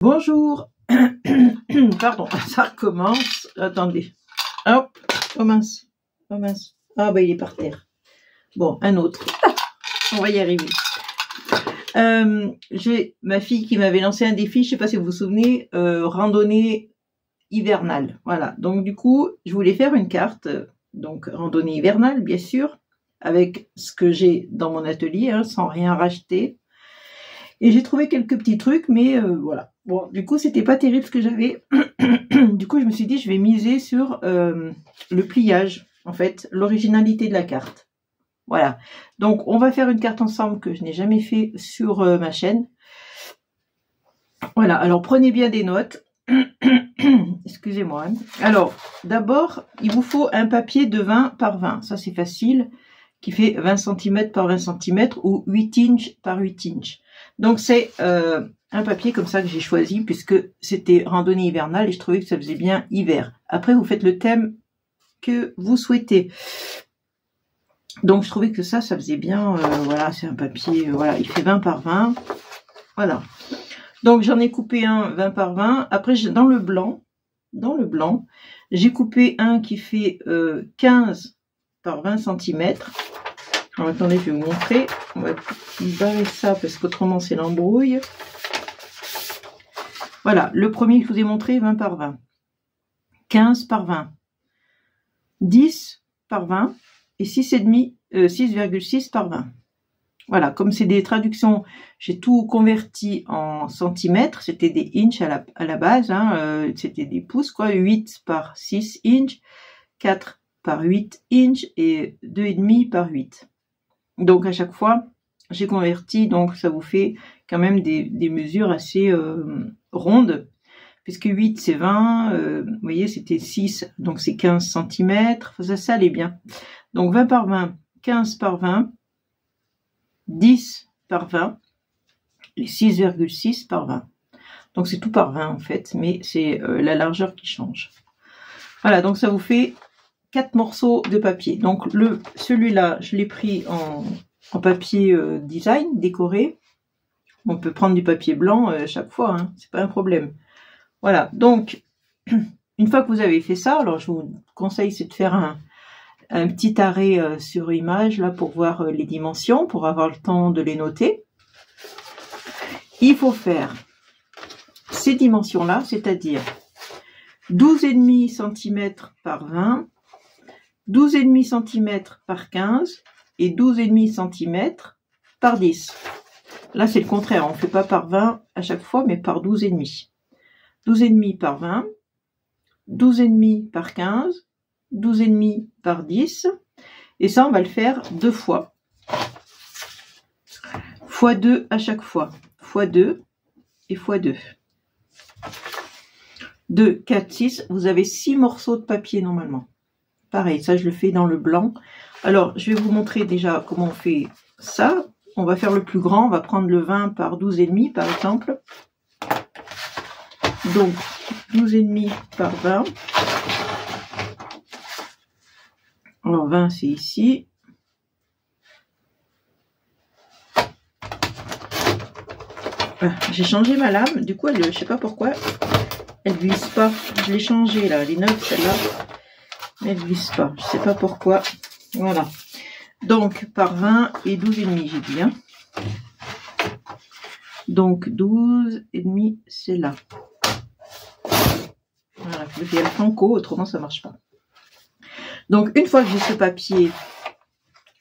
Bonjour. Pardon, ça recommence. Attendez. Hop. Oh mince. Oh mince. Ah bah il est par terre. Bon, un autre. On va y arriver. J'ai ma fille qui m'avait lancé un défi, je sais pas si vous vous souvenez, randonnée hivernale. Voilà. Donc du coup, je voulais faire une carte, donc randonnée hivernale, bien sûr, avec ce que j'ai dans mon atelier, hein, sans rien racheter. Et j'ai trouvé quelques petits trucs, mais voilà. Bon, du coup, c'était pas terrible ce que j'avais. Du coup, je me suis dit, je vais miser sur le pliage, en fait, l'originalité de la carte. Voilà. Donc, on va faire une carte ensemble que je n'ai jamais fait sur ma chaîne. Voilà. Alors, prenez bien des notes. Excusez-moi. Hein. Alors, d'abord, il vous faut un papier de 20 par 20. Ça, c'est facile. Qui fait 20 cm par 20 cm ou 8 inches par 8 inches. Donc c'est un papier comme ça que j'ai choisi puisque c'était randonnée hivernale et je trouvais que ça faisait bien hiver. Après vous faites le thème que vous souhaitez. Donc je trouvais que ça faisait bien, voilà, c'est un papier, voilà, il fait 20 par 20. Voilà. Donc j'en ai coupé un 20 par 20. Après dans le blanc, j'ai coupé un qui fait 15 par 20 cm. Alors, attendez, je vais vous montrer. On va barrer ça parce qu'autrement c'est l'embrouille. Voilà, le premier que je vous ai montré, 20 par 20. 15 par 20. 10 par 20 et 6,6 par 20. Voilà, comme c'est des traductions, j'ai tout converti en centimètres. C'était des inches à la base, hein, c'était des pouces, quoi. 8 par 6 inches, 4 par 8 inches et 2,5 par 8. Donc à chaque fois, j'ai converti, donc ça vous fait quand même des mesures assez rondes, puisque 8 c'est 20, vous voyez c'était 6, donc c'est 15 cm, ça allait bien. Donc 20 par 20, 15 par 20, 10 par 20, et 6,6 par 20. Donc c'est tout par 20 en fait, mais c'est la largeur qui change. Voilà, donc ça vous fait 4 morceaux de papier. Donc celui-là, je l'ai pris en papier design, décoré. On peut prendre du papier blanc chaque fois, hein, c'est pas un problème. Voilà, donc une fois que vous avez fait ça, alors je vous conseille c'est de faire un petit arrêt sur image là pour voir les dimensions, pour avoir le temps de les noter. Il faut faire ces dimensions-là, c'est-à-dire 12,5 cm par 20, 12,5 cm par 15 et 12,5 cm par 10. Là, c'est le contraire. On ne fait pas par 20 à chaque fois, mais par 12,5. 12,5 par 20, 12,5 par 15, 12,5 par 10. Et ça, on va le faire 2 fois. Fois 2 à chaque fois. Fois 2 et fois 2. 2, 4, 6. Vous avez 6 morceaux de papier normalement. Pareil, ça je le fais dans le blanc. Alors, je vais vous montrer déjà comment on fait ça. On va faire le plus grand, on va prendre le 20 par 12,5 par exemple. Donc, 12,5 par 20. Alors, 20 c'est ici. J'ai changé ma lame, du coup, je sais pas pourquoi, elle glisse pas. Je l'ai changée là, elle est neuve celle-là. Mais elle glisse pas, je sais pas pourquoi. Voilà. Donc par 20 et 12,5 j'ai dit. Hein. Donc 12,5 c'est là. Voilà, je le fais à franco, autrement ça marche pas. Donc une fois que j'ai ce papier,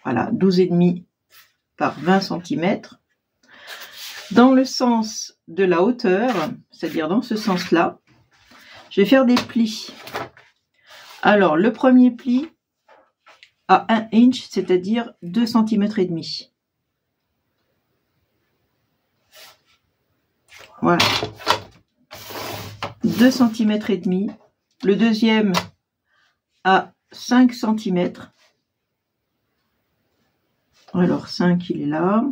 voilà, 12,5 par 20 cm, dans le sens de la hauteur, c'est-à-dire dans ce sens-là, je vais faire des plis. Alors, le premier pli à 1 inch, c'est-à-dire 2 cm et demi. Voilà. 2 cm et demi. Le deuxième à 5 cm. Alors, 5, il est là.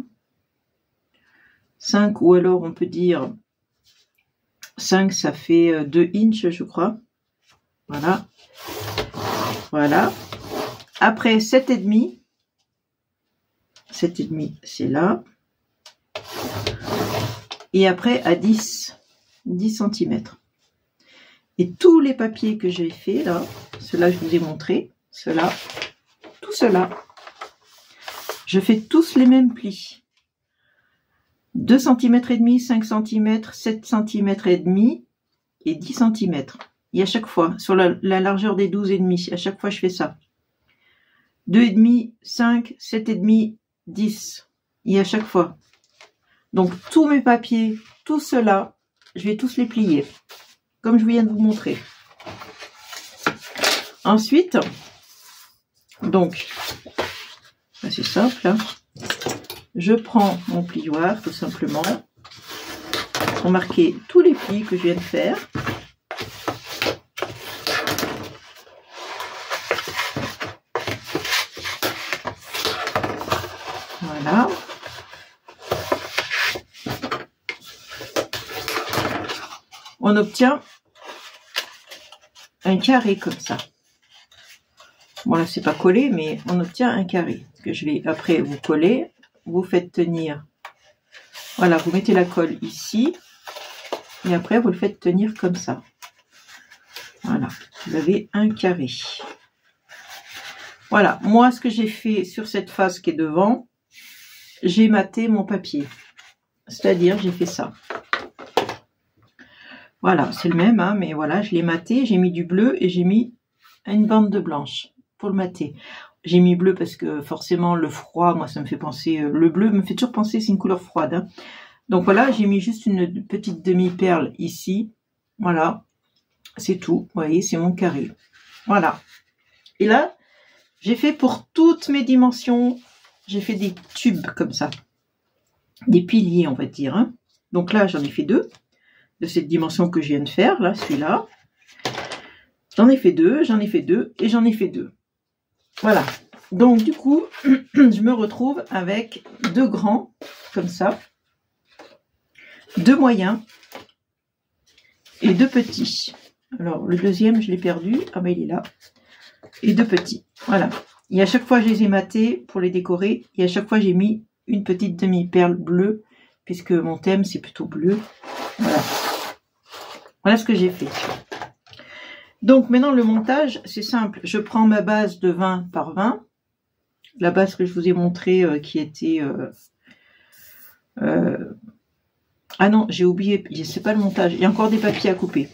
5, ou alors on peut dire 5, ça fait 2 inches, je crois. Voilà. Voilà. Après 7,5. 7,5, c'est là. Et après à 10. 10 cm. Et tous les papiers que j'ai fait là, ceux-là je vous ai montré, ceux-là, tout cela, je fais tous les mêmes plis. 2 cm et demi, 5 cm, 7 cm et demi et 10 cm. Et à chaque fois, sur la largeur des 12,5, à chaque fois je fais ça. 2,5, 5, 7,5, 10. Et à chaque fois. Donc tous mes papiers, tout cela, je vais tous les plier. Comme je viens de vous montrer. Ensuite, donc, c'est simple, hein. Je prends mon plioir tout simplement pour marquer tous les plis que je viens de faire. Voilà. On obtient un carré comme ça. Bon là c'est pas collé, mais on obtient un carré que je vais après vous coller. Vous faites tenir, voilà, vous mettez la colle ici et après vous le faites tenir comme ça. Voilà, vous avez un carré. Voilà, moi ce que j'ai fait sur cette face qui est devant, j'ai maté mon papier, c'est-à-dire j'ai fait ça. Voilà, c'est le même, hein, mais voilà, je l'ai maté, j'ai mis du bleu et j'ai mis une bande de blanche pour le mater. J'ai mis bleu parce que forcément le froid, moi ça me fait penser, le bleu me fait toujours penser, c'est une couleur froide. Hein. Donc voilà, j'ai mis juste une petite demi-perle ici. Voilà, c'est tout. Vous voyez, c'est mon carré. Voilà. Et là, j'ai fait pour toutes mes dimensions, j'ai fait des tubes comme ça. Des piliers, on va dire. Hein. Donc là, j'en ai fait 2 de cette dimension que je viens de faire. Là, celui-là. J'en ai fait 2, j'en ai fait 2 et j'en ai fait 2. Voilà, donc du coup, je me retrouve avec 2 grands, comme ça, 2 moyens et 2 petits. Alors, le deuxième, je l'ai perdu, ah ben il est là, et 2 petits, voilà. Et à chaque fois, je les ai matés pour les décorer, et à chaque fois, j'ai mis une petite demi-perle bleue, puisque mon thème, c'est plutôt bleu. Voilà, voilà ce que j'ai fait. Donc maintenant le montage, c'est simple. Je prends ma base de 20 par 20. La base que je vous ai montrée qui était... Ah non, j'ai oublié, c'est pas le montage. Il y a encore des papiers à couper.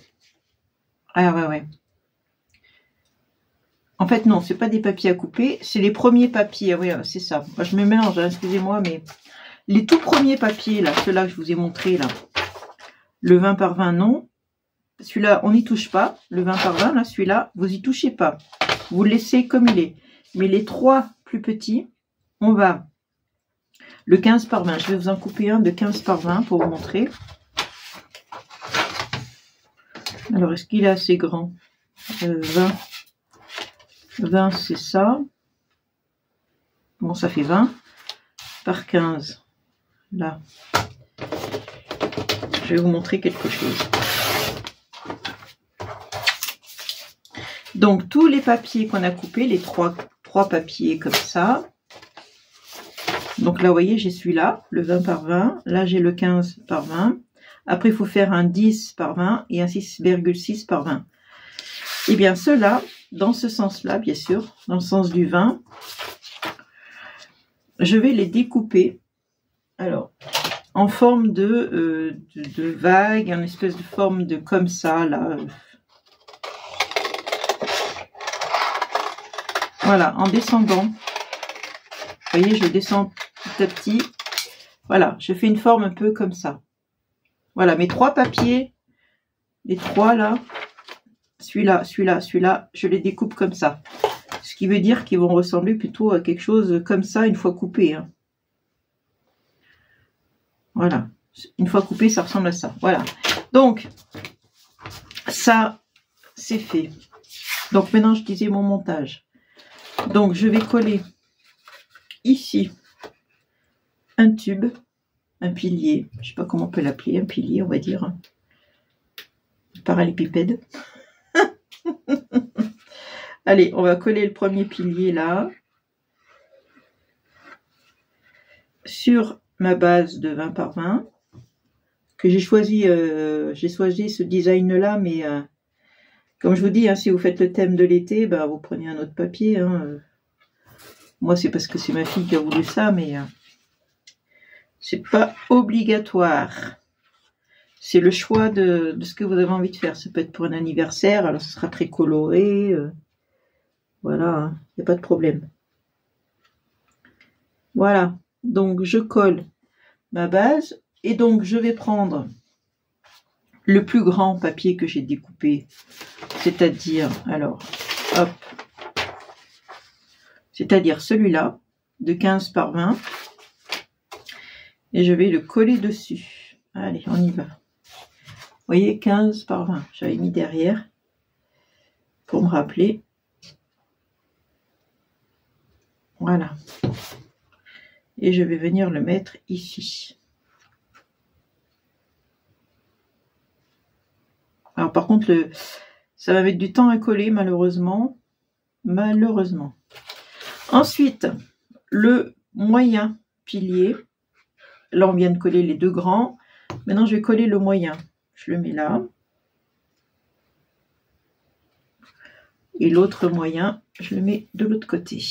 Ah ouais. En fait non, c'est pas des papiers à couper, c'est les premiers papiers. Oui, c'est ça. Moi, je me mélange, hein, excusez-moi, mais... Les tout premiers papiers, là, ceux-là que je vous ai montré là. Le 20 par 20, non. Celui-là, on n'y touche pas. Le 20 par 20, là, celui-là, vous y touchez pas. Vous le laissez comme il est. Mais les 3 plus petits, on va... Le 15 par 20, je vais vous en couper un de 15 par 20 pour vous montrer. Alors, est-ce qu'il est assez grand 20. 20, c'est ça. Bon, ça fait 20 par 15. Là. Je vais vous montrer quelque chose. Donc, tous les papiers qu'on a coupés, les trois papiers comme ça. Donc là, vous voyez, j'ai celui-là, le 20 par 20. Là, j'ai le 15 par 20. Après, il faut faire un 10 par 20 et un 6,6 par 20. Et bien, ceux-là, dans ce sens-là, bien sûr, dans le sens du 20, je vais les découper. Alors, en forme de vague, en espèce de forme de comme ça, là. Voilà, en descendant. Vous voyez, je descends petit à petit. Voilà, je fais une forme un peu comme ça. Voilà, mes 3 papiers, les 3 là, celui-là, celui-là, celui-là, je les découpe comme ça. Ce qui veut dire qu'ils vont ressembler plutôt à quelque chose comme ça une fois coupé. Hein. Voilà, une fois coupé, ça ressemble à ça. Voilà, donc, ça, c'est fait. Donc maintenant, je disais mon montage. Donc, je vais coller ici un tube, un pilier, je ne sais pas comment on peut l'appeler, un pilier, on va dire, hein. Parallépipède. Allez, on va coller le premier pilier là, sur ma base de 20 par 20, que j'ai choisi ce design-là, mais comme je vous dis, hein, si vous faites le thème de l'été, bah, vous prenez un autre papier. Hein. Moi, c'est parce que c'est ma fille qui a voulu ça, mais c'est pas obligatoire. C'est le choix de ce que vous avez envie de faire. Ça peut être pour un anniversaire, alors ce sera très coloré. Voilà, il n'y a pas de problème. Voilà, donc je colle ma base. Et donc, je vais prendre le plus grand papier que j'ai découpé. C'est-à-dire, alors, hop. C'est-à-dire celui-là, de 15 par 20. Et je vais le coller dessus. Allez, on y va. Vous voyez, 15 par 20. J'avais mis derrière pour me rappeler. Voilà. Et je vais venir le mettre ici. Alors par contre, ça va mettre du temps à coller, malheureusement. Malheureusement. Ensuite, le moyen pilier. Là, on vient de coller les deux grands. Maintenant, je vais coller le moyen. Je le mets là. Et l'autre moyen, je le mets de l'autre côté.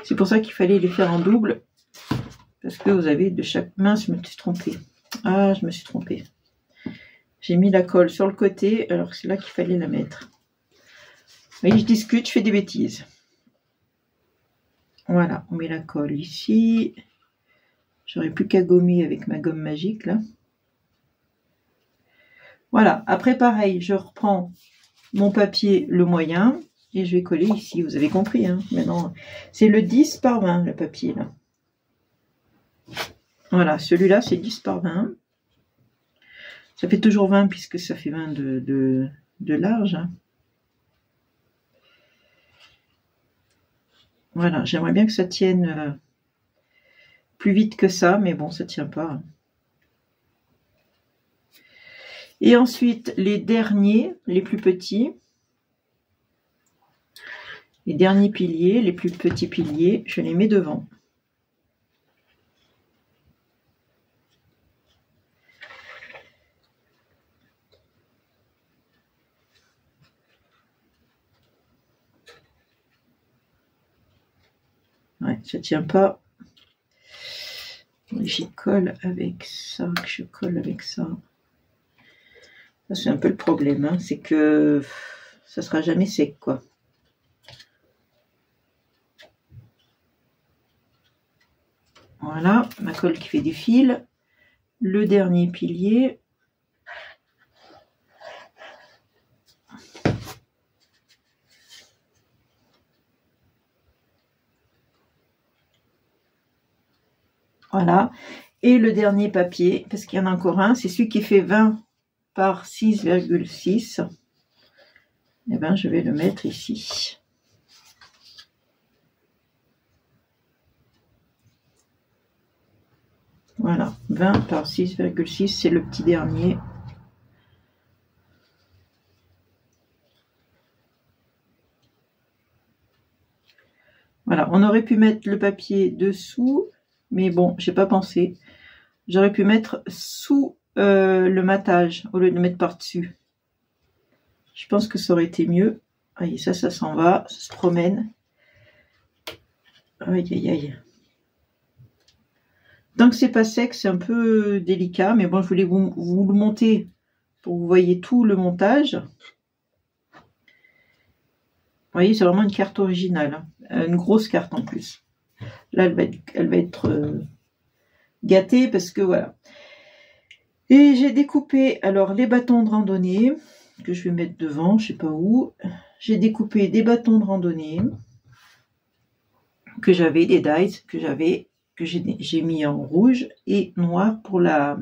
C'est pour ça qu'il fallait les faire en double. Parce que vous avez de chaque main, je me suis trompée. Ah, je me suis trompée. J'ai mis la colle sur le côté, alors que c'est là qu'il fallait la mettre. Vous voyez, je discute, je fais des bêtises. Voilà, on met la colle ici. J'aurais plus qu'à gommer avec ma gomme magique, là. Voilà, après pareil, je reprends mon papier, le moyen, et je vais coller ici. Vous avez compris, hein. Maintenant, c'est le 10 par 20, le papier, là. Voilà, celui-là, c'est 10 par 20. Ça fait toujours 20 puisque ça fait 20 de large. Hein. Voilà, j'aimerais bien que ça tienne plus vite que ça, mais bon, ça tient pas. Et ensuite, les derniers, les plus petits. Les derniers piliers, les plus petits piliers, je les mets devant. Ouais, ça tient pas. J'y colle avec ça, que je colle avec ça. Ça, c'est un peu le problème, hein, c'est que ça sera jamais sec, quoi. Voilà, ma colle qui fait des fils. Le dernier pilier. Voilà. Et le dernier papier, parce qu'il y en a encore un, c'est celui qui fait 20 par 6,6. Et bien, je vais le mettre ici. Voilà, 20 par 6,6, c'est le petit dernier. Voilà, on aurait pu mettre le papier dessous, mais bon, j'ai pas pensé. J'aurais pu mettre sous le matage, au lieu de le mettre par-dessus. Je pense que ça aurait été mieux. Voyez, ça s'en va, ça se promène. Aïe, aïe, aïe. Tant que c'est pas sec, c'est un peu délicat, mais bon, je voulais vous le monter pour que vous voyez tout le montage. Vous voyez, c'est vraiment une carte originale, hein. Une grosse carte en plus. Là, elle va être gâtée parce que voilà. Et j'ai découpé alors les bâtons de randonnée que je vais mettre devant, je sais pas où. J'ai découpé des bâtons de randonnée que j'avais, des dies que j'avais, que j'ai mis en rouge et noir pour la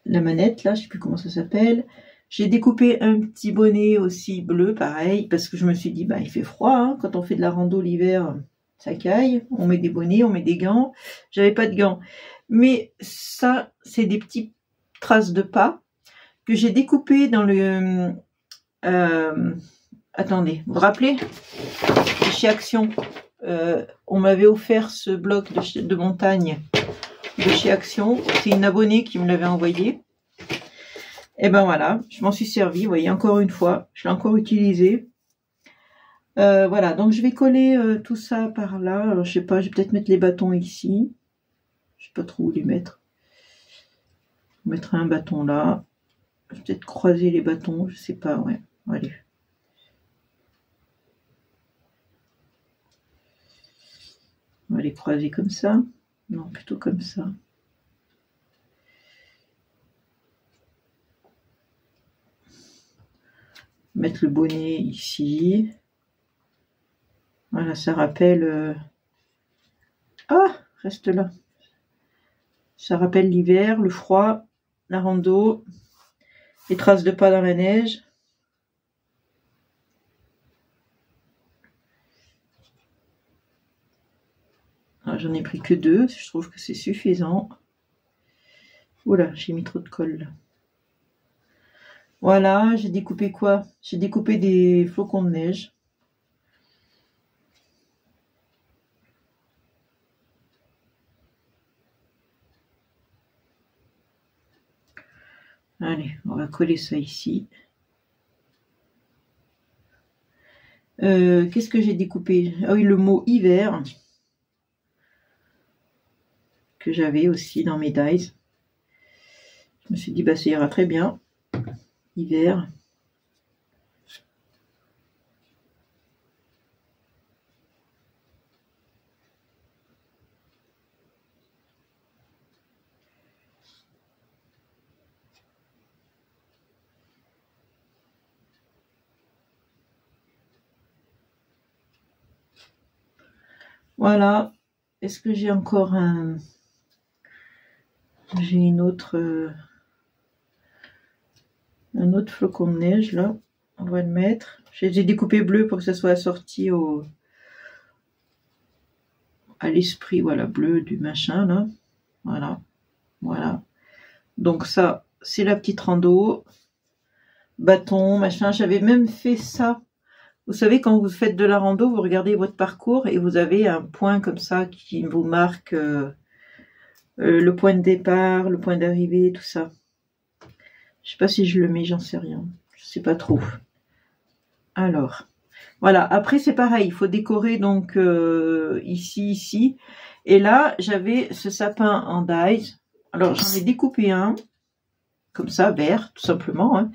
manette, là, je sais plus comment ça s'appelle. J'ai découpé un petit bonnet aussi bleu, pareil, parce que je me suis dit, bah, il fait froid, hein, quand on fait de la rando l'hiver, ça caille, on met des bonnets, on met des gants. J'avais pas de gants. Mais ça, c'est des petites traces de pas que j'ai découpées dans le... attendez, vous vous rappelez? Chez Action, on m'avait offert ce bloc de montagne de chez Action. C'est une abonnée qui me l'avait envoyé. Et ben voilà, je m'en suis servi, vous voyez, encore une fois, je l'ai encore utilisé. Voilà, donc je vais coller tout ça par là. Alors je sais pas, je vais peut-être mettre les bâtons ici. Je sais pas trop où les mettre. Je mettrai un bâton là. Je vais peut-être croiser les bâtons, je sais pas, ouais. Allez. On va les croiser comme ça. Non, plutôt comme ça. Mettre le bonnet ici. Voilà, ça rappelle... Ah, reste là. Ça rappelle l'hiver, le froid, la rando, les traces de pas dans la neige. J'en ai pris que 2, je trouve que c'est suffisant. Oula, j'ai mis trop de colle là. Voilà, j'ai découpé quoi? J'ai découpé des flocons de neige. Allez, on va coller ça ici. Qu'est-ce que j'ai découpé? Ah oui, le mot hiver. Que j'avais aussi dans mes dies. Je me suis dit, bah ça ira très bien. Hiver. Voilà. Est-ce que j'ai encore un... J'ai une autre... un autre flocon de neige là. On va le mettre. J'ai découpé bleu pour que ça soit assorti au... à l'esprit, voilà, bleu du machin là. Voilà. Voilà. Donc ça, c'est la petite rando. Bâton, machin. J'avais même fait ça. Vous savez, quand vous faites de la rando, vous regardez votre parcours et vous avez un point comme ça qui vous marque le point de départ, le point d'arrivée, tout ça. Je sais pas si je le mets, j'en sais rien. Je sais pas trop. Alors, voilà. Après, c'est pareil. Il faut décorer donc ici, ici. Et là, j'avais ce sapin en dies. Alors, j'en ai découpé un, comme ça, vert, tout simplement. Hein.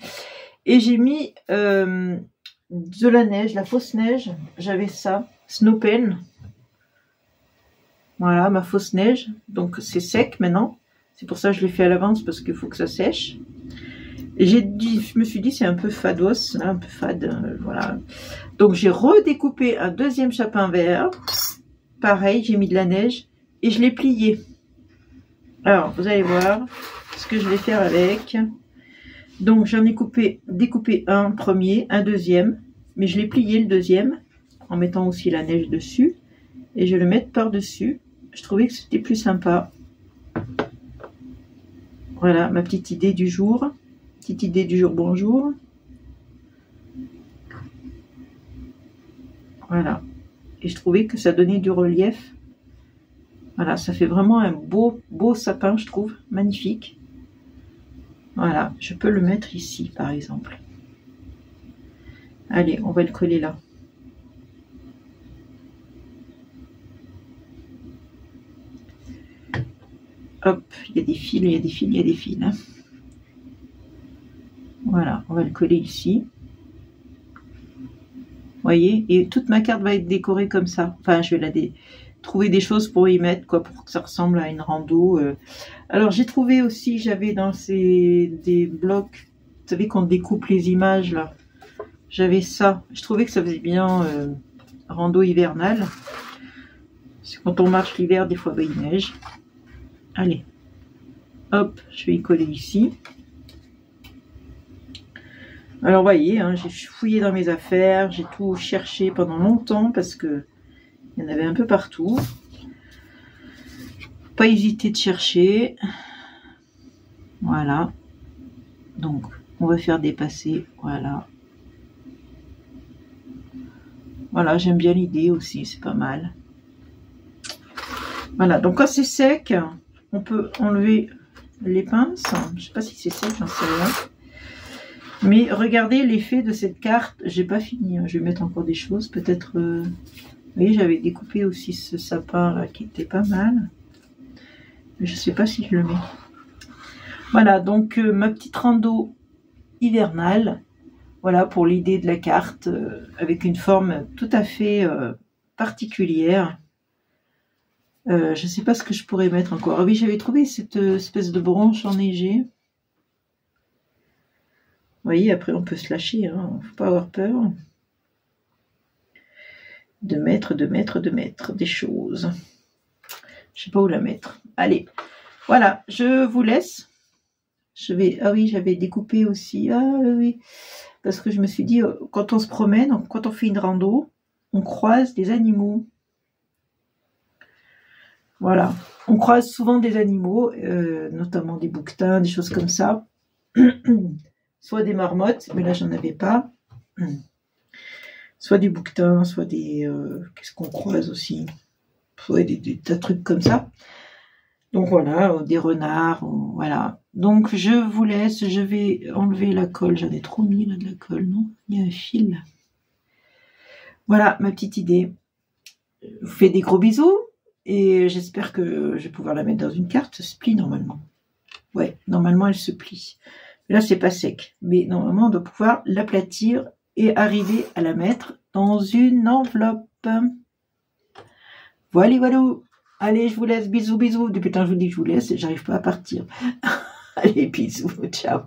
Et j'ai mis... de la neige, la fausse neige, j'avais ça, Snow Pen. Voilà, ma fausse neige. Donc c'est sec maintenant. C'est pour ça que je l'ai fait à l'avance parce qu'il faut que ça sèche. Et je me suis dit c'est un peu fados, un peu fade, voilà. Donc j'ai redécoupé un deuxième chapin vert. Pareil, j'ai mis de la neige et je l'ai plié. Alors vous allez voir ce que je vais faire avec. Donc j'en ai découpé un premier, un deuxième, mais je l'ai plié le deuxième en mettant aussi la neige dessus et je vais le mettre par-dessus. Je trouvais que c'était plus sympa. Voilà ma petite idée du jour. Petite idée du jour, bonjour. Voilà. Et je trouvais que ça donnait du relief. Voilà, ça fait vraiment un beau sapin, je trouve. Magnifique. Voilà, je peux le mettre ici, par exemple. Allez, on va le coller là. Hop, il y a des fils, il y a des fils, il y a des fils. Hein. Voilà, on va le coller ici. Vous voyez, et toute ma carte va être décorée comme ça. Enfin, je vais trouver des choses pour y mettre, quoi, pour que ça ressemble à une rando. Alors, j'ai trouvé aussi, j'avais dans des blocs, vous savez qu'on découpe les images, là. J'avais ça. Je trouvais que ça faisait bien rando hivernale. C'est quand on marche l'hiver, des fois, il neige. Allez. Hop, je vais y coller ici. Alors, vous voyez, hein, j'ai fouillé dans mes affaires. J'ai tout cherché pendant longtemps parce que il y en avait un peu partout. Pas hésiter de chercher. Voilà. Donc, on va faire dépasser. Voilà. Voilà, j'aime bien l'idée aussi, c'est pas mal. Voilà, donc quand c'est sec, on peut enlever les pinces. Je sais pas si c'est ça, j'en sais rien. Mais regardez l'effet de cette carte. J'ai pas fini, hein. Je vais mettre encore des choses. Peut-être... Vous voyez, j'avais découpé aussi ce sapin là qui était pas mal. Mais je sais pas si je le mets. Voilà, donc ma petite rando hivernale. Voilà pour l'idée de la carte, avec une forme tout à fait particulière. Je ne sais pas ce que je pourrais mettre encore. Ah oui, j'avais trouvé cette espèce de branche enneigée. Vous voyez, après on peut se lâcher, hein. Faut pas avoir peur de mettre des choses. Je sais pas où la mettre. Allez, voilà, je vous laisse. Je vais... Ah oui, j'avais découpé aussi. Ah oui, parce que je me suis dit, quand on se promène, quand on fait une rando, on croise des animaux. Voilà, on croise souvent des animaux, notamment des bouquetins, des choses comme ça. Soit des marmottes, mais là j'en avais pas. Soit du bouquetin, soit des... qu'est-ce qu'on croise aussi? Soit des tas de trucs comme ça. Donc voilà, des renards, voilà. Donc je vous laisse, je vais enlever la colle. J'en ai trop mis là de la colle, non? Il y a un fil. Voilà ma petite idée. Je vous fais des gros bisous. Et j'espère que je vais pouvoir la mettre dans une carte. Ça se plie normalement. Ouais, normalement elle se plie. Là c'est pas sec. Mais normalement on doit pouvoir l'aplatir et arriver à la mettre dans une enveloppe. Voilà, voilà. Allez, je vous laisse. Bisous, bisous. Depuis le temps que je vous dis que je vous laisse, j'arrive pas à partir. Allez, bisous. Ciao.